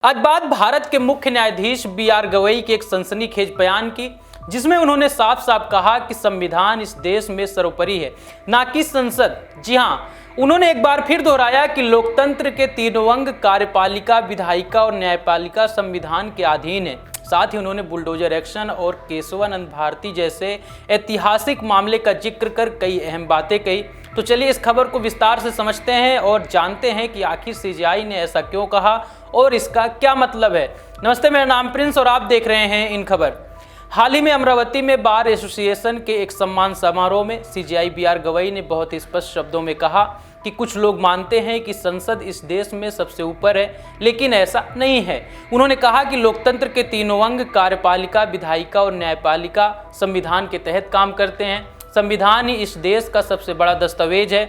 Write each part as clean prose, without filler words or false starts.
आज बात भारत के मुख्य न्यायाधीश बी.आर. गवई के एक सनसनीखेज बयान की, जिसमें उन्होंने साफ साफ कहा कि संविधान इस देश में सर्वोपरि है, ना कि संसद। जी हां, उन्होंने एक बार फिर दोहराया कि लोकतंत्र के तीनों अंग कार्यपालिका, विधायिका और न्यायपालिका संविधान के अधीन है। साथ ही उन्होंने बुलडोजर एक्शन और केशवानंद भारती जैसे ऐतिहासिक मामले का जिक्र कर कई अहम बातें कही। तो चलिए इस खबर को विस्तार से समझते हैं और जानते हैं कि आखिर सीजेआई ने ऐसा क्यों कहा और इसका क्या मतलब है। नमस्ते, मेरा नाम प्रिंस और आप देख रहे हैं इन खबर। हाल ही में अमरावती में बार एसोसिएशन के एक सम्मान समारोह में सीजेआई बी.आर. गवई ने बहुत ही स्पष्ट शब्दों में कहा कि कुछ लोग मानते हैं कि संसद इस देश में सबसे ऊपर है, लेकिन ऐसा नहीं है। उन्होंने कहा कि लोकतंत्र के तीनों अंग कार्यपालिका, विधायिका और न्यायपालिका संविधान के तहत काम करते हैं। संविधान ही इस देश का सबसे बड़ा दस्तावेज है।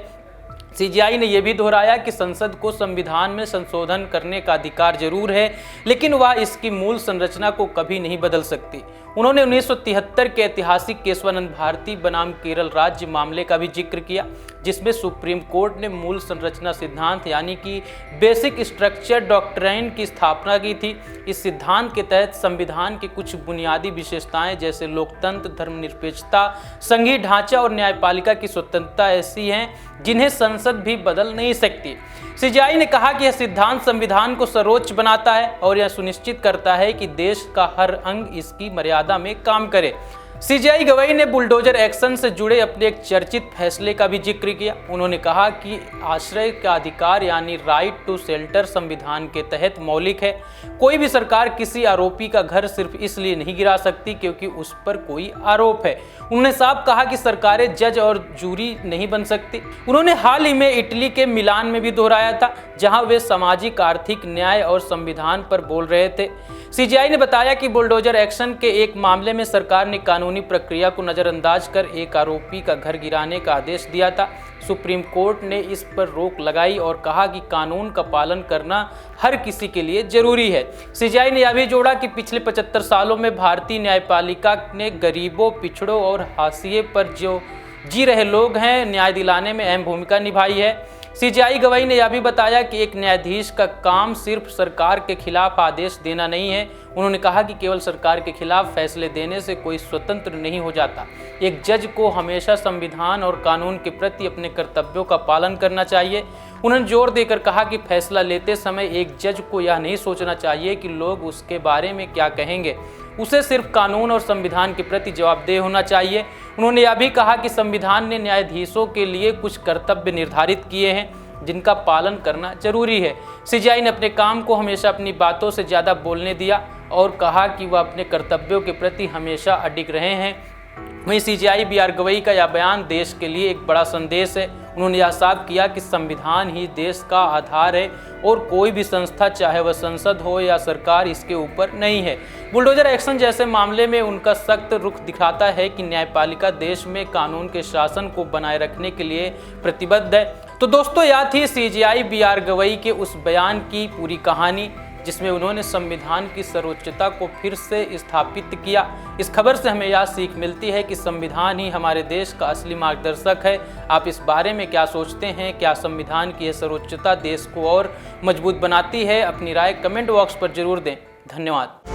सीजेआई ने यह भी दोहराया कि संसद को संविधान में संशोधन करने का अधिकार जरूर है, लेकिन वह इसकी मूल संरचना को कभी नहीं बदल सकती। उन्होंने 1973 के ऐतिहासिक केशवानंद भारती बनाम केरल राज्य मामले का भी जिक्र किया, जिसमें सुप्रीम कोर्ट ने मूल संरचना सिद्धांत यानी कि बेसिक स्ट्रक्चर डॉक्ट्राइन की स्थापना की थी। इस सिद्धांत के तहत संविधान की कुछ बुनियादी विशेषताएं जैसे लोकतंत्र, धर्मनिरपेक्षता, संघीय ढांचा और न्यायपालिका की स्वतंत्रता ऐसी हैं जिन्हें संसद भी बदल नहीं सकती। सीजेआई ने कहा कि यह सिद्धांत संविधान को सर्वोच्च बनाता है और यह सुनिश्चित करता है कि देश का हर अंग इसकी मर्यादा में काम करे। सीजेआई गवई ने बुलडोजर एक्शन से जुड़े अपने एक चर्चित फैसले का भी जिक्र किया। उन्होंने कहा कि आश्रय का अधिकार यानी राइट टू शेल्टर संविधान के तहत मौलिक है। कोई भी सरकार किसी आरोपी का घर सिर्फ इसलिए नहीं गिरा सकती क्योंकि उस पर कोई आरोप है। उन्होंने साफ कहा कि सरकारें जज और जूरी नहीं बन सकती। उन्होंने हाल ही में इटली के मिलान में भी दोहराया था, जहां वे सामाजिक, आर्थिक न्याय और संविधान पर बोल रहे थे। सीजेआई ने बताया कि बुलडोजर एक्शन के एक मामले में सरकार ने कानूनी प्रक्रिया को नजरअंदाज कर एक आरोपी का घर गिराने का आदेश दिया था। सुप्रीम कोर्ट ने इस पर रोक लगाई और कहा कि कानून का पालन करना हर किसी के लिए जरूरी है। सीजेआई ने यह भी जोड़ा कि पिछले 75 सालों में भारतीय न्यायपालिका ने गरीबों, पिछड़ों और हाशिए पर जो जी रहे लोग हैं न्याय दिलाने में अहम भूमिका निभाई है। सीजेआई गवई ने यह भी बताया कि एक न्यायाधीश का काम सिर्फ सरकार के खिलाफ आदेश देना नहीं है। उन्होंने कहा कि केवल सरकार के खिलाफ फैसले देने से कोई स्वतंत्र नहीं हो जाता। एक जज को हमेशा संविधान और कानून के प्रति अपने कर्तव्यों का पालन करना चाहिए। उन्होंने जोर देकर कहा कि फैसला लेते समय एक जज को यह नहीं सोचना चाहिए कि लोग उसके बारे में क्या कहेंगे। उसे सिर्फ कानून और संविधान के प्रति जवाबदेह होना चाहिए। उन्होंने यह भी कहा कि संविधान ने न्यायाधीशों के लिए कुछ कर्तव्य निर्धारित किए हैं जिनका पालन करना जरूरी है। सीजेआई ने अपने काम को हमेशा अपनी बातों से ज़्यादा बोलने दिया और कहा कि वह अपने कर्तव्यों के प्रति हमेशा अडिग रहे हैं। वहीं सीजेआई बी.आर. गवई का यह बयान देश के लिए एक बड़ा संदेश है। उन्होंने यह साफ किया कि संविधान ही देश का आधार है और कोई भी संस्था, चाहे वह संसद हो या सरकार, इसके ऊपर नहीं है। बुलडोजर एक्शन जैसे मामले में उनका सख्त रुख दिखाता है कि न्यायपालिका देश में कानून के शासन को बनाए रखने के लिए प्रतिबद्ध है। तो दोस्तों, यह थी सीजेआई बी.आर. गवई के उस बयान की पूरी कहानी, जिसमें उन्होंने संविधान की सर्वोच्चता को फिर से स्थापित किया। इस खबर से हमें यह सीख मिलती है कि संविधान ही हमारे देश का असली मार्गदर्शक है। आप इस बारे में क्या सोचते हैं? क्या संविधान की यह सर्वोच्चता देश को और मजबूत बनाती है? अपनी राय कमेंट बॉक्स पर जरूर दें। धन्यवाद।